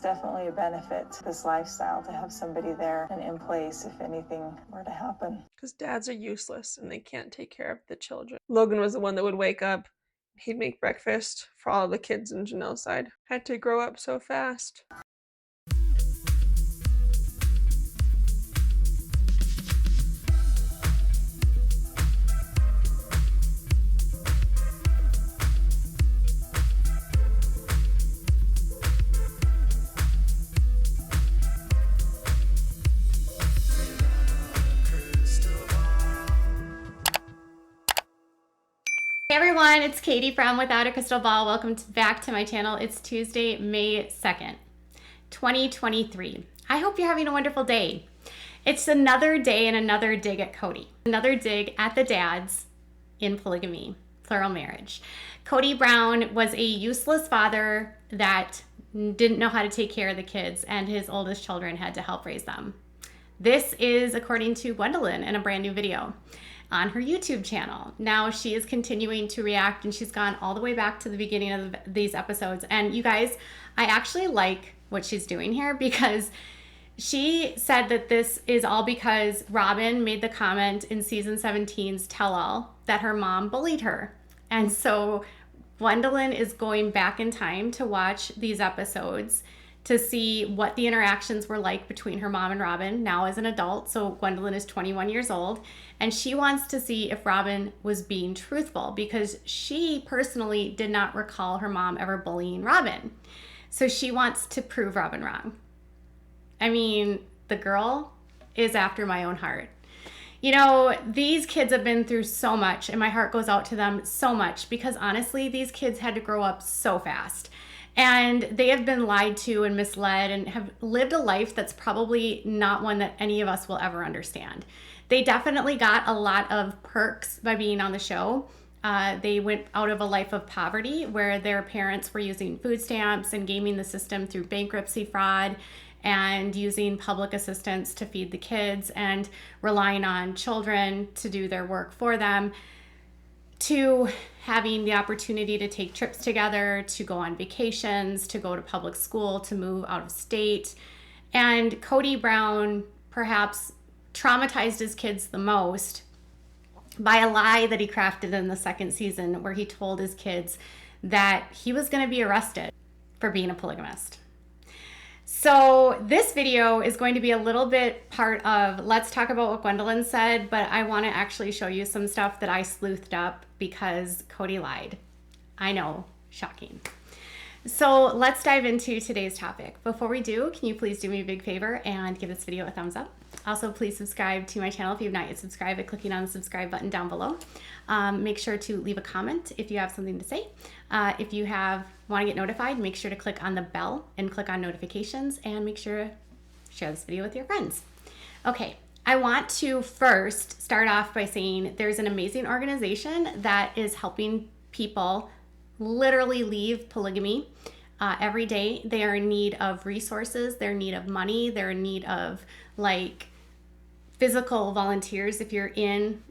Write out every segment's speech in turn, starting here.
definitely a benefit to this lifestyle to have somebody there and in place if anything were to happen. Because dads are useless and they can't take care of the children. Logan was the one that would wake up. He'd make breakfast for all the kids in Janelle's side. Had to grow up so fast. Hey everyone, it's Kody Brown Without a Crystal Ball. Welcome back to my channel. It's Tuesday, May 2nd, 2023. I hope you're having a wonderful day. It's another day and another dig at Kody. Another dig at the dads in polygamy, plural marriage. Kody Brown was a useless father that didn't know how to take care of the kids, and his oldest children had to help raise them. This is according to Gwendolyn in a brand new video on her YouTube channel. Now she is continuing to react, and she's gone all the way back to the beginning of these episodes. And you guys, I actually like what she's doing here, because she said that this is all because Robin made the comment in season 17's Tell All that her mom bullied her. And so Gwendolyn is going back in time to watch these episodes to see what the interactions were like between her mom and Robin now as an adult. So Gwendolyn is 21 years old, and she wants to see if Robin was being truthful, because she personally did not recall her mom ever bullying Robin. So she wants to prove Robin wrong. I mean, the girl is after my own heart. You know, these kids have been through so much, and my heart goes out to them so much, because honestly, these kids had to grow up so fast. And they have been lied to and misled and have lived a life that's probably not one that any of us will ever understand. They definitely got a lot of perks by being on the show. They went out of a life of poverty where their parents were using food stamps and gaming the system through bankruptcy fraud and using public assistance to feed the kids and relying on children to do their work for them, to having the opportunity to take trips together, to go on vacations, to go to public school, to move out of state. And Kody Brown perhaps traumatized his kids the most by a lie that he crafted in the second season, where he told his kids that he was going to be arrested for being a polygamist. So this video is going to be a little bit part of, let's talk about what Gwendolyn said, but I want to actually show you some stuff that I sleuthed up because Kody lied. I know, shocking. So let's dive into today's topic. Before we do, can you please do me a big favor and give this video a thumbs up? Also, please subscribe to my channel if you have not yet subscribed by clicking on the subscribe button down below. Make sure to leave a comment if you have something to say. If you want to get notified, make sure to click on the bell and click on notifications, and make sure to share this video with your friends. Okay, I want to first start off by saying there's an amazing organization that is helping people literally leave polygamy every day. They are in need of resources, they're in need of money, they're in need of like physical volunteers if you're in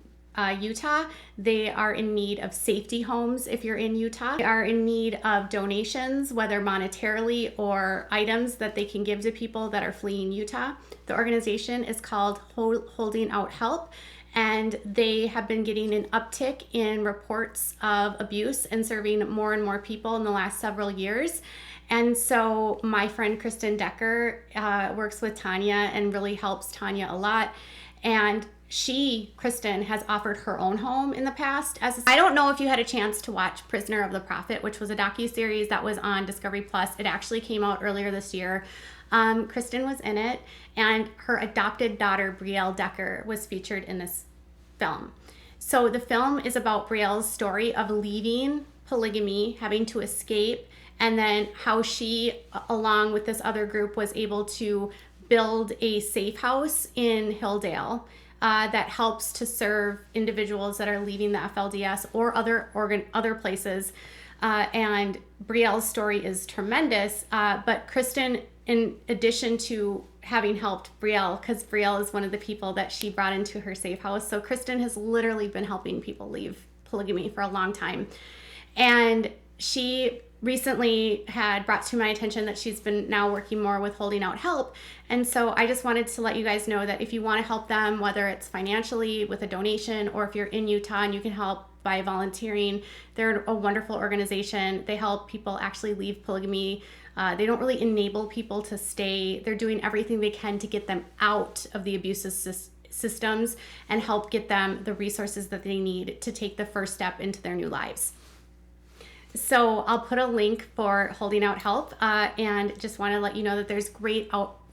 Utah. They are in need of safety homes if you're in Utah. They are in need of donations, whether monetarily or items that they can give to people that are fleeing Utah. The organization is called Holding Out Help, and they have been getting an uptick in reports of abuse and serving more and more people in the last several years. And so my friend Kristen Decker works with Tanya and really helps Tanya a lot. And Kristen, has offered her own home in the past. I don't know if you had a chance to watch Prisoner of the Prophet, which was a docuseries that was on Discovery Plus. It actually came out earlier this year. Kristen was in it, and her adopted daughter, Brielle Decker, was featured in this film. So the film is about Brielle's story of leaving polygamy, having to escape, and then how she, along with this other group, was able to build a safe house in Hilldale that helps to serve individuals that are leaving the FLDS or other places. And Brielle's story is tremendous. But Kristen, in addition to having helped Brielle, because Brielle is one of the people that she brought into her safe house. So Kristen has literally been helping people leave polygamy for a long time. And she recently had brought to my attention that she's been now working more with Holding Out Help. And so I just wanted to let you guys know that if you want to help them, whether it's financially with a donation, or if you're in Utah and you can help by volunteering, they're a wonderful organization. They help people actually leave polygamy. They don't really enable people to stay. They're doing everything they can to get them out of the abusive systems and help get them the resources that they need to take the first step into their new lives. So I'll put a link for Holding Out Help, and just want to let you know that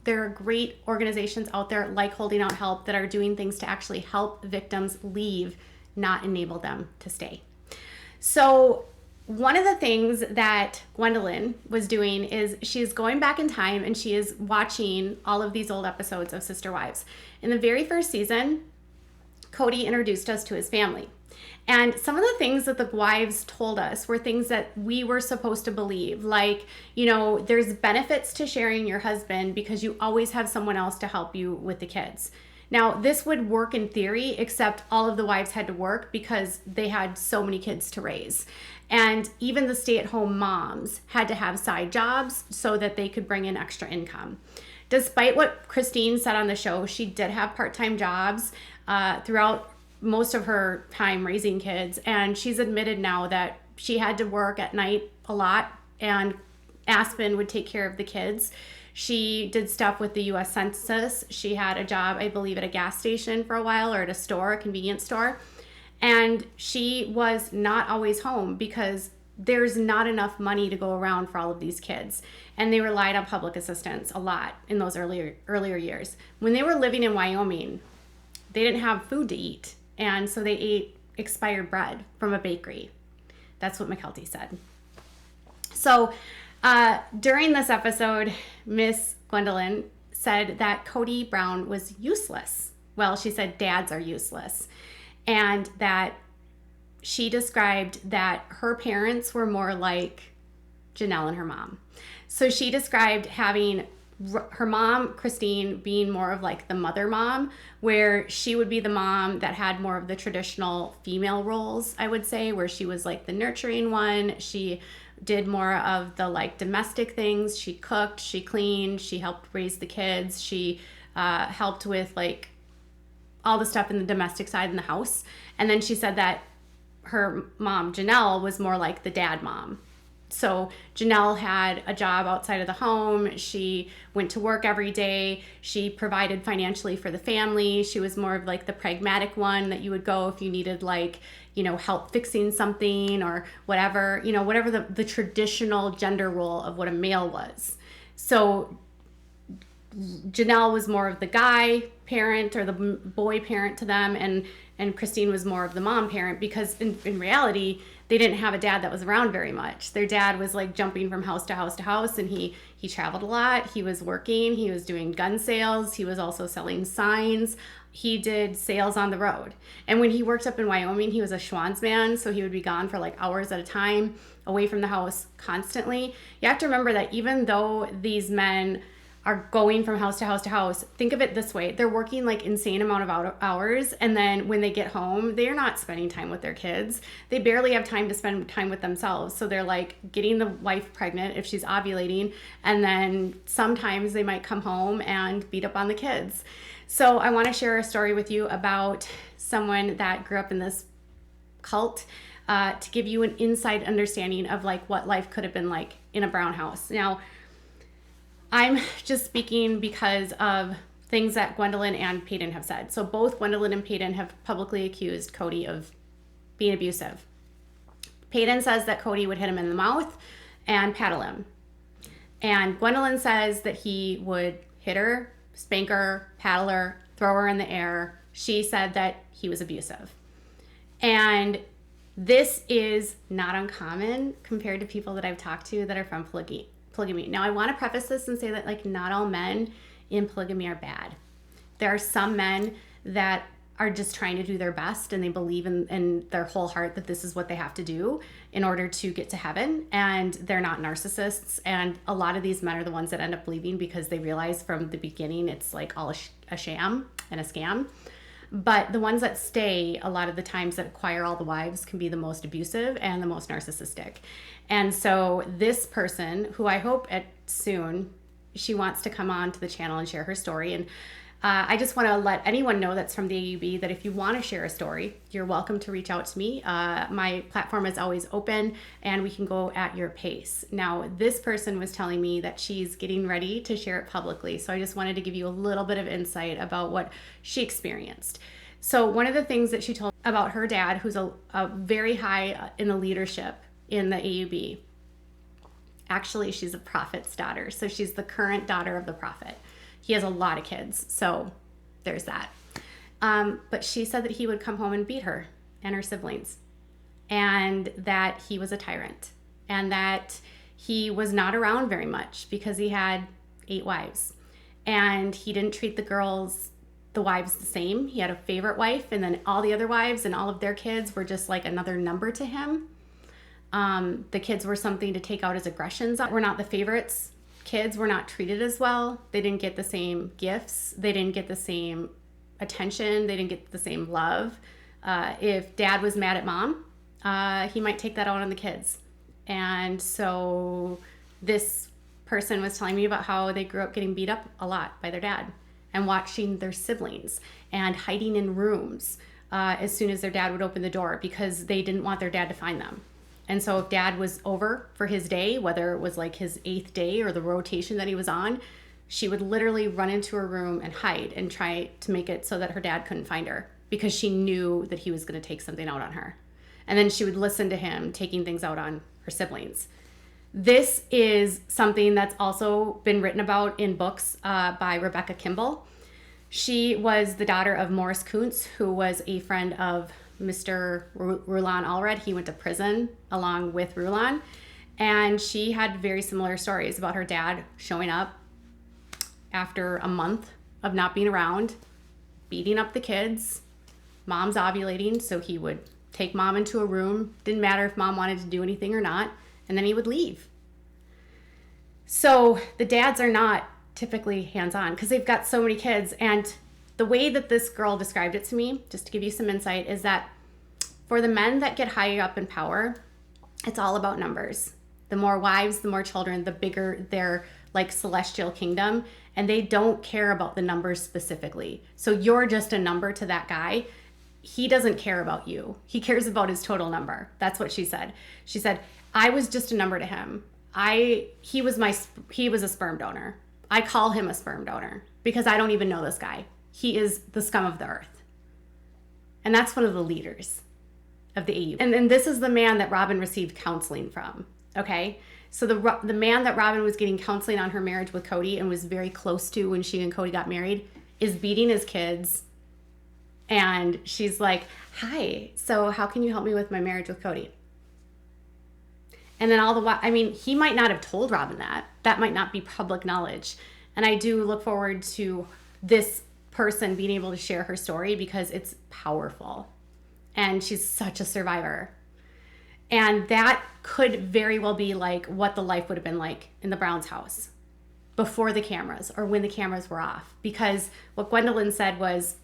there are great organizations out there like Holding Out Help that are doing things to actually help victims leave, not enable them to stay. So one of the things that Gwendolyn was doing is she's going back in time and she is watching all of these old episodes of Sister Wives. In the very first season, Kody introduced us to his family. And some of the things that the wives told us were things that we were supposed to believe. Like, there's benefits to sharing your husband because you always have someone else to help you with the kids. Now, this would work in theory, except all of the wives had to work because they had so many kids to raise. And even the stay-at-home moms had to have side jobs so that they could bring in extra income. Despite what Christine said on the show, she did have part-time jobs throughout most of her time raising kids, and she's admitted now that she had to work at night a lot, and Aspen would take care of the kids. She did stuff with the US Census. She had a job, I believe, at a gas station for a while, or at a convenience store, and she was not always home because there's not enough money to go around for all of these kids, and they relied on public assistance a lot in those earlier years. When they were living in Wyoming, they didn't have food to eat, and so they ate expired bread from a bakery. That's what McKelty said. So during this episode, Miss Gwendolyn said that Kody Brown was useless. Well, she said dads are useless. And that she described that her parents were more like Janelle and her mom. So she described having her mom, Christine, being more of like the mother mom, where she would be the mom that had more of the traditional female roles, I would say, where she was like the nurturing one. She did more of the like domestic things. She cooked, she cleaned, she helped raise the kids. She helped with like all the stuff in the domestic side in the house. And then she said that her mom, Janelle, was more like the dad mom. So Janelle had a job outside of the home. She went to work every day. She provided financially for the family. She was more of like the pragmatic one that you would go if you needed like, help fixing something or whatever, whatever the traditional gender role of what a male was. So Janelle was more of the guy parent or the boy parent to them, and Christine was more of the mom parent, because in reality, they didn't have a dad that was around very much. Their dad was like jumping from house to house to house, and he traveled a lot. He was working. He was doing gun sales. He was also selling signs. He did sales on the road. And when he worked up in Wyoming, he was a Schwann's man, so he would be gone for like hours at a time, away from the house constantly. You have to remember that even though these men are going from house to house to house, think of it this way. They're working like insane amount of hours, and then when they get home, they're not spending time with their kids. They barely have time to spend time with themselves. So they're like getting the wife pregnant if she's ovulating, and then sometimes they might come home and beat up on the kids. So I want to share a story with you about someone that grew up in this cult, to give you an inside understanding of like what life could have been like in a Brown house. Now, I'm just speaking because of things that Gwendolyn and Peyton have said. So both Gwendolyn and Peyton have publicly accused Kody of being abusive. Peyton says that Kody would hit him in the mouth and paddle him. And Gwendolyn says that he would hit her, spank her, paddle her, throw her in the air. She said that he was abusive. And this is not uncommon compared to people that I've talked to that are from polygamy. Now, I want to preface this and say that like not all men in polygamy are bad. There are some men that are just trying to do their best, and they believe in their whole heart that this is what they have to do in order to get to heaven, and they're not narcissists. And a lot of these men are the ones that end up leaving because they realize from the beginning it's like all a sham and a scam. But the ones that stay, a lot of the times that acquire all the wives, can be the most abusive and the most narcissistic. And so this person, who I hope soon, she wants to come on to the channel and share her story. And I just want to let anyone know that's from the AUB that if you want to share a story, you're welcome to reach out to me. My platform is always open and we can go at your pace. Now, this person was telling me that she's getting ready to share it publicly. So I just wanted to give you a little bit of insight about what she experienced. So one of the things that she told about her dad, who's a very high in the leadership in the AUB. Actually, she's a prophet's daughter. So she's the current daughter of the prophet. He has a lot of kids, so there's that. But she said that he would come home and beat her and her siblings, and that he was a tyrant, and that he was not around very much because he had 8 wives, and he didn't treat the wives the same. He had a favorite wife, and then all the other wives and all of their kids were just like another number to him. The kids were something to take out his aggressions on. We're not the favorites. Kids were not treated as well. They didn't get the same gifts. They didn't get the same attention. They didn't get the same love. If dad was mad at mom, he might take that out on the kids. And so this person was telling me about how they grew up getting beat up a lot by their dad and watching their siblings and hiding in rooms as soon as their dad would open the door because they didn't want their dad to find them. And so if dad was over for his day, whether it was like his 8th day or the rotation that he was on, she would literally run into her room and hide and try to make it so that her dad couldn't find her because she knew that he was going to take something out on her. And then she would listen to him taking things out on her siblings. This is something that's also been written about in books by Rebecca Kimball. She was the daughter of Morris Kuntz, who was a friend of Mr. Rulon Allred. He went to prison along with Rulon, and she had very similar stories about her dad showing up after a month of not being around, beating up the kids. Mom's ovulating, so he would take mom into a room. Didn't matter if mom wanted to do anything or not, and then he would leave. So the dads are not typically hands-on because they've got so many kids. And the way that this girl described it to me, just to give you some insight, is that for the men that get higher up in power, it's all about numbers. The more wives, the more children, the bigger their like celestial kingdom, and they don't care about the numbers specifically. So you're just a number to that guy. He doesn't care about you. He cares about his total number. That's what she said. She said, I was just a number to him. He was a sperm donor. I call him a sperm donor because I don't even know this guy. He is the scum of the earth. And that's one of the leaders of the AU. And this is the man that Robin received counseling from, okay? So the man that Robin was getting counseling on her marriage with Kody and was very close to when she and Kody got married is beating his kids. And she's like, hi, so how can you help me with my marriage with Kody? And then all the while, I mean, he might not have told Robin that. That might not be public knowledge. And I do look forward to this person being able to share her story because it's powerful. And she's such a survivor. And that could very well be like what the life would have been like in the Browns' house before the cameras or when the cameras were off. Because what Gwendolyn said was,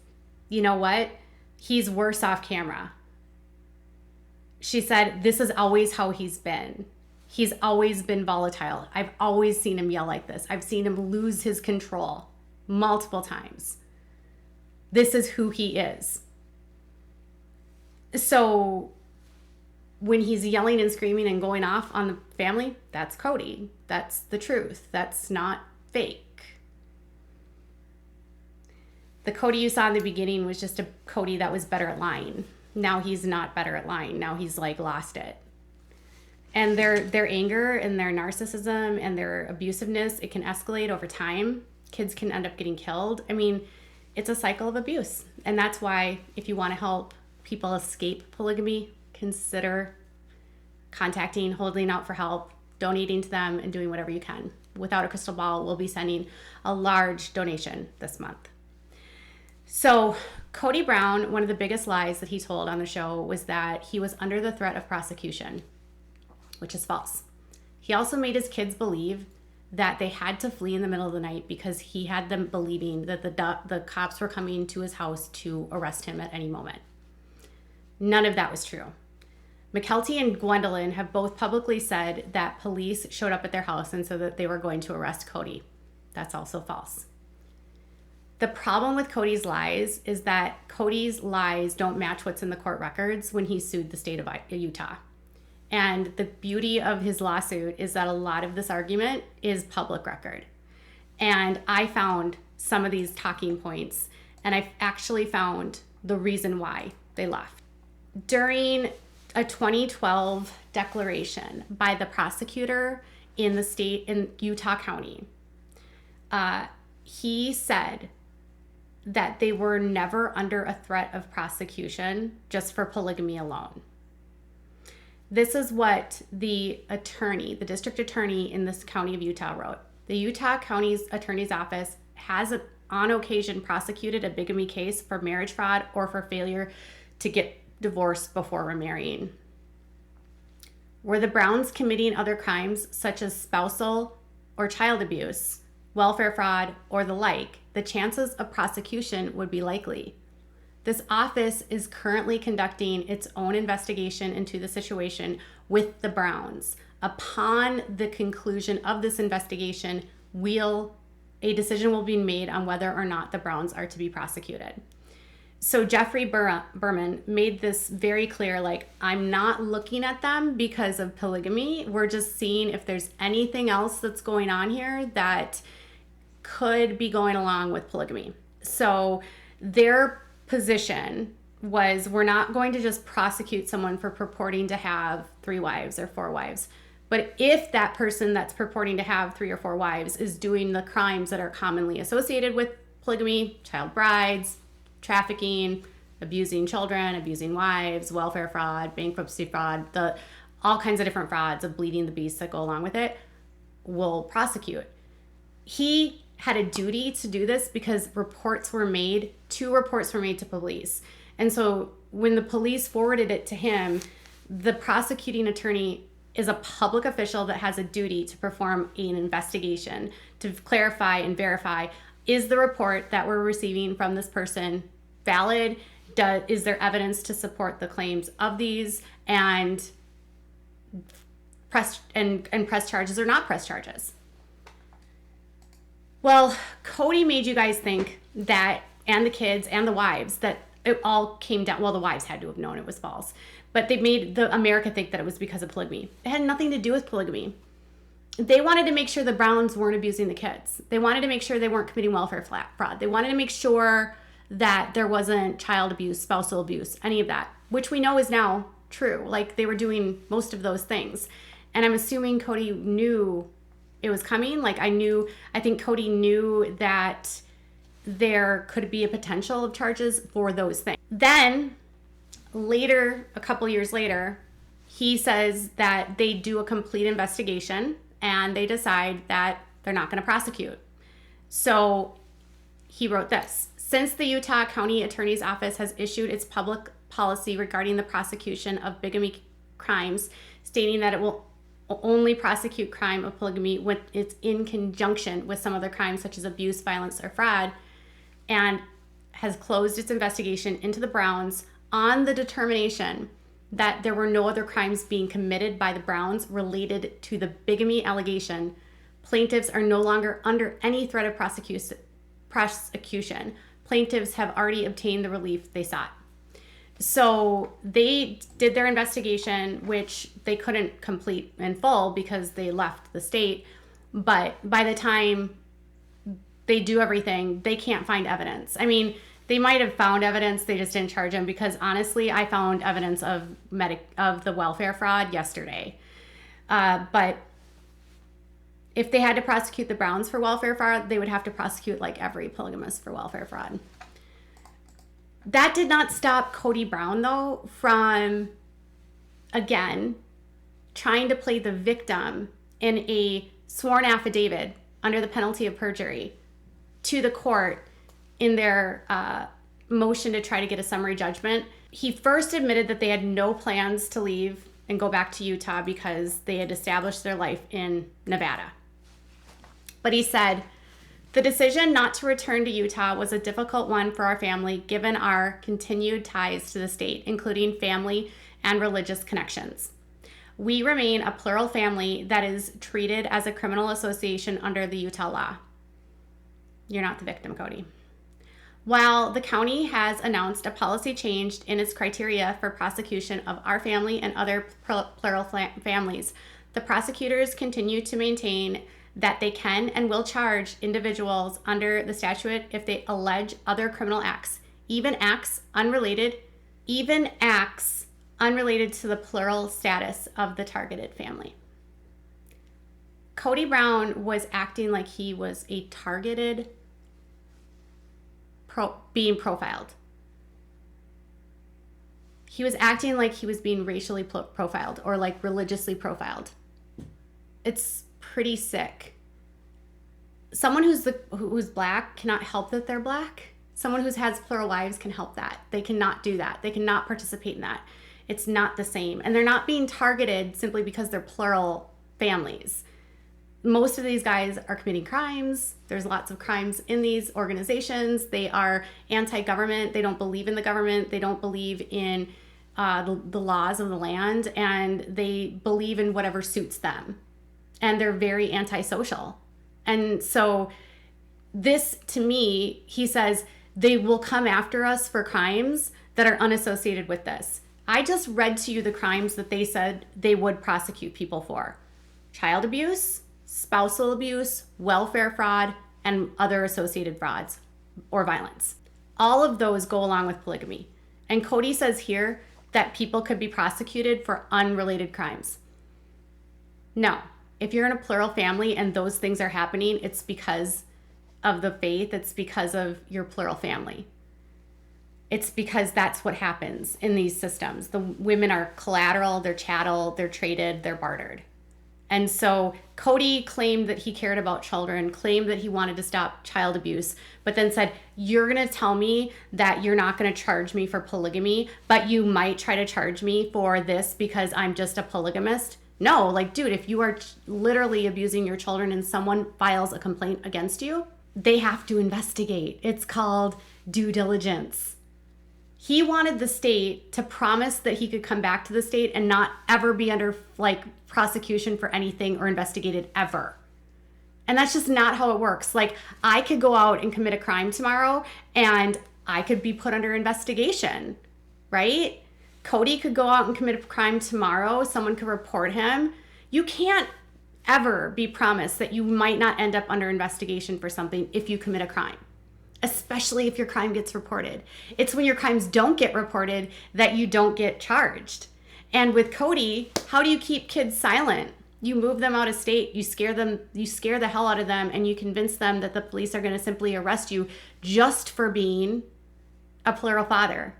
you know what? He's worse off camera. She said, this is always how he's been. He's always been volatile. I've always seen him yell like this. I've seen him lose his control multiple times. This is who he is. So when he's yelling and screaming and going off on the family, that's Kody. That's the truth. That's not fake. The Kody you saw in the beginning was just a Kody that was better at lying. Now he's not better at lying. Now he's like lost it. And their anger and their narcissism and their abusiveness, it can escalate over time. Kids can end up getting killed. I mean, it's a cycle of abuse. And that's why if you want to help people escape polygamy, consider contacting, holding out for help, donating to them, and doing whatever you can. Without a Crystal Ball, we'll be sending a large donation this month. So Kody Brown, one of the biggest lies that he told on the show was that he was under the threat of prosecution, which is false. He also made his kids believe that they had to flee in the middle of the night because he had them believing that the cops were coming to his house to arrest him at any moment. None of that was true. McKelty and Gwendolyn have both publicly said that police showed up at their house and said that they were going to arrest Kody. That's also false. The problem with Kody's lies is that Kody's lies don't match what's in the court records when he sued the state of Utah. And the beauty of his lawsuit is that a lot of this argument is public record. And I found some of these talking points, and I actually found the reason why they left. During a 2012 declaration by the prosecutor in the state, in Utah County, he said that they were never under a threat of prosecution just for polygamy alone. This is what the district attorney in this county of Utah wrote. The Utah County's attorney's office has on occasion prosecuted a bigamy case for marriage fraud or for failure to get divorced before remarrying. Were the Browns committing other crimes such as spousal or child abuse, welfare fraud, or the like, the chances of prosecution would be likely. This office is currently conducting its own investigation into the situation with the Browns. Upon the conclusion of this investigation, a decision will be made on whether or not the Browns are to be prosecuted. So Jeffrey Berman made this very clear, like, I'm not looking at them because of polygamy. We're just seeing if there's anything else that's going on here that could be going along with polygamy. So their position was, we're not going to just prosecute someone for purporting to have 3 wives or 4 wives. But if that person that's purporting to have 3 or 4 wives is doing the crimes that are commonly associated with polygamy, child brides, trafficking, abusing children, abusing wives, welfare fraud, bankruptcy fraud, all kinds of different frauds of bleeding the beast that go along with it, we'll prosecute. He had a duty to do this because 2 reports were made to police. And so when the police forwarded it to him, the prosecuting attorney is a public official that has a duty to perform an investigation to clarify and verify, is the report that we're receiving from this person valid? Is there evidence to support the claims of these, and press charges or not press charges? Well, Kody made you guys think that, and the kids and the wives, that it all came down. Well, the wives had to have known it was false, but they made America think that it was because of polygamy. It had nothing to do with polygamy. They wanted to make sure the Browns weren't abusing the kids. They wanted to make sure they weren't committing welfare fraud. They wanted to make sure that there wasn't child abuse, spousal abuse, any of that, which we know is now true. Like, they were doing most of those things. And I'm assuming Kody knew it was coming. Like, I think Kody knew that there could be a potential of charges for those things. Then later, a couple years later, he says that they do a complete investigation and they decide that they're not going to prosecute. So he wrote this: since the Utah County Attorney's Office has issued its public policy regarding the prosecution of bigamy crimes, stating that it will only prosecute crime of polygamy when it's in conjunction with some other crimes such as abuse, violence, or fraud, and has closed its investigation into the Browns on the determination that there were no other crimes being committed by the Browns related to the bigamy allegation, plaintiffs are no longer under any threat of prosecution. Plaintiffs have already obtained the relief they sought. So they did their investigation, which they couldn't complete in full because they left the state. But by the time they do everything, they can't find evidence. I mean, they might have found evidence, they just didn't charge him, because honestly, I found evidence of the welfare fraud yesterday. But if they had to prosecute the Browns for welfare fraud, they would have to prosecute like every polygamist for welfare fraud. That did not stop Kody Brown, though, from, again, trying to play the victim in a sworn affidavit under the penalty of perjury to the court in their motion to try to get a summary judgment. He first admitted that they had no plans to leave and go back to Utah because they had established their life in Nevada. But he said, the decision not to return to Utah was a difficult one for our family given our continued ties to the state, including family and religious connections. We remain a plural family that is treated as a criminal association under the Utah law. You're not the victim, Kody. While the county has announced a policy change in its criteria for prosecution of our family and other plural families, the prosecutors continue to maintain that they can and will charge individuals under the statute if they allege other criminal acts, even acts unrelated to the plural status of the targeted family. Kody Brown was acting like he was a targeted being profiled. He was acting like he was being racially profiled or like religiously profiled. It's pretty sick. Someone who's black cannot help that they're black. Someone who has plural wives can help that. They cannot do that. They cannot participate in that. It's not the same. And they're not being targeted simply because they're plural families. Most of these guys are committing crimes. There's lots of crimes in these organizations. They are anti-government. They don't believe in the government. They don't believe in the laws of the land. And they believe in whatever suits them. And they're very antisocial. And so this, to me, he says, they will come after us for crimes that are unassociated with this. I just read to you the crimes that they said they would prosecute people for. Child abuse, spousal abuse, welfare fraud, and other associated frauds or violence. All of those go along with polygamy. And Kody says here that people could be prosecuted for unrelated crimes. No. If you're in a plural family and those things are happening, it's because of the faith. It's because of your plural family. It's because that's what happens in these systems. The women are collateral, they're chattel, they're traded, they're bartered. And so Kody claimed that he cared about children, claimed that he wanted to stop child abuse, but then said, you're going to tell me that you're not going to charge me for polygamy, but you might try to charge me for this because I'm just a polygamist? No, like, dude, if you are literally abusing your children and someone files a complaint against you, they have to investigate. It's called due diligence. He wanted the state to promise that he could come back to the state and not ever be under like prosecution for anything or investigated ever. And that's just not how it works. Like, I could go out and commit a crime tomorrow and I could be put under investigation, right? Kody could go out and commit a crime tomorrow. Someone could report him. You can't ever be promised that you might not end up under investigation for something if you commit a crime, especially if your crime gets reported. It's when your crimes don't get reported that you don't get charged. And with Kody, how do you keep kids silent? You move them out of state, you scare the hell out of them, and you convince them that the police are going to simply arrest you just for being a plural father.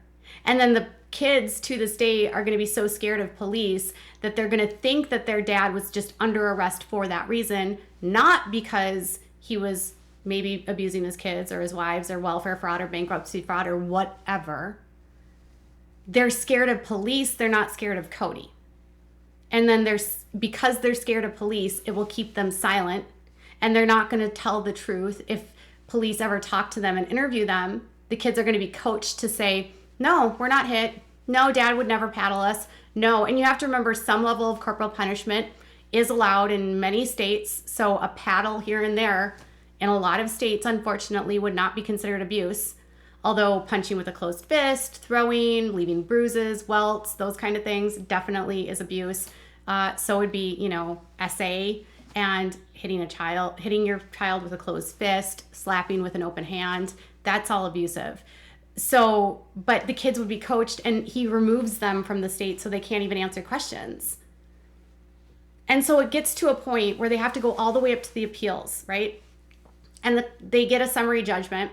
And then the kids to this day are going to be so scared of police that they're going to think that their dad was just under arrest for that reason, not because he was maybe abusing his kids or his wives or welfare fraud or bankruptcy fraud or whatever. They're scared of police. They're not scared of Kody. And then because they're scared of police, it will keep them silent. And they're not going to tell the truth. If police ever talk to them and interview them, the kids are going to be coached to say, no, we're not hit. No, dad would never paddle us. No. And you have to remember some level of corporal punishment is allowed in many states. So a paddle here and there in a lot of states, unfortunately, would not be considered abuse. Although punching with a closed fist, throwing, leaving bruises, welts, those kind of things definitely is abuse. So would be, SA and hitting your child with a closed fist, slapping with an open hand. That's all abusive. So, but the kids would be coached and he removes them from the state so they can't even answer questions. And so it gets to a point where they have to go all the way up to the appeals, right? And they get a summary judgment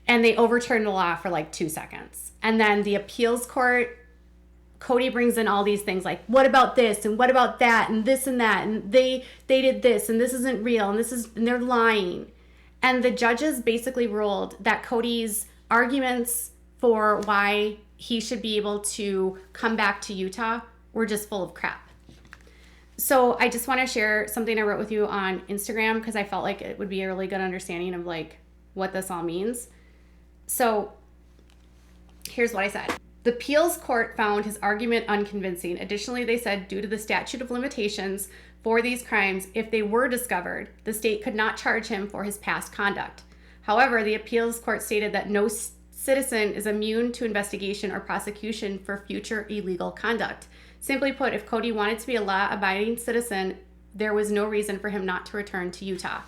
and they overturn the law for like 2 seconds. And then the appeals court, Kody brings in all these things like, what about this and what about that and this and that and they did this and this isn't real and they're lying. And the judges basically ruled that Kody's arguments for why he should be able to come back to Utah were just full of crap. So I just want to share something I wrote with you on Instagram because I felt like it would be a really good understanding of like what this all means. So here's what I said. The appeals court found his argument unconvincing. Additionally, they said due to the statute of limitations for these crimes, if they were discovered, the state could not charge him for his past conduct. However, the appeals court stated that no citizen is immune to investigation or prosecution for future illegal conduct. Simply put, if Kody wanted to be a law-abiding citizen, there was no reason for him not to return to Utah.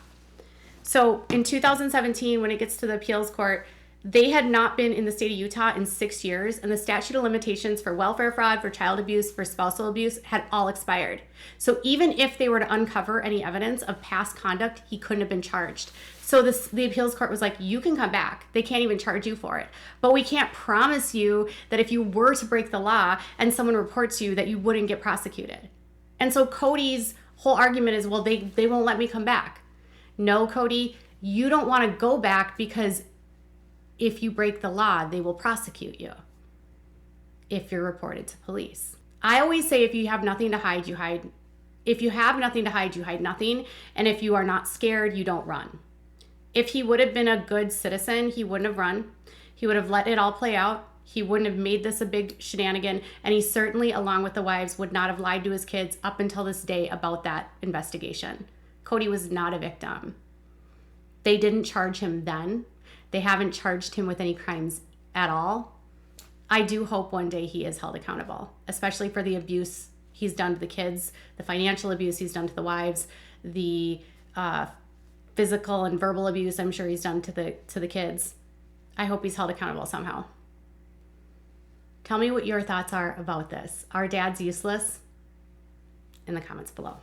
So in 2017, when it gets to the appeals court, they had not been in the state of Utah in 6 years, and the statute of limitations for welfare fraud, for child abuse, for spousal abuse had all expired. So even if they were to uncover any evidence of past conduct, he couldn't have been charged. So the appeals court was like, you can come back. They can't even charge you for it. But we can't promise you that if you were to break the law and someone reports you, that you wouldn't get prosecuted. And so Kody's whole argument is, well, they won't let me come back. No, Kody, you don't want to go back because if you break the law, they will prosecute you if you're reported to police. I always say if you have nothing to hide, you hide. If you have nothing to hide, you hide nothing. And if you are not scared, you don't run. If he would have been a good citizen, he wouldn't have run. He would have let it all play out. He wouldn't have made this a big shenanigan. And he certainly, along with the wives, would not have lied to his kids up until this day about that investigation. Kody was not a victim. They didn't charge him then. They haven't charged him with any crimes at all. I do hope one day he is held accountable, especially for the abuse he's done to the kids, the financial abuse he's done to the wives, the physical and verbal abuse I'm sure he's done to the kids. I hope he's held accountable somehow. Tell me what your thoughts are about this. Are dads useless? In the comments below.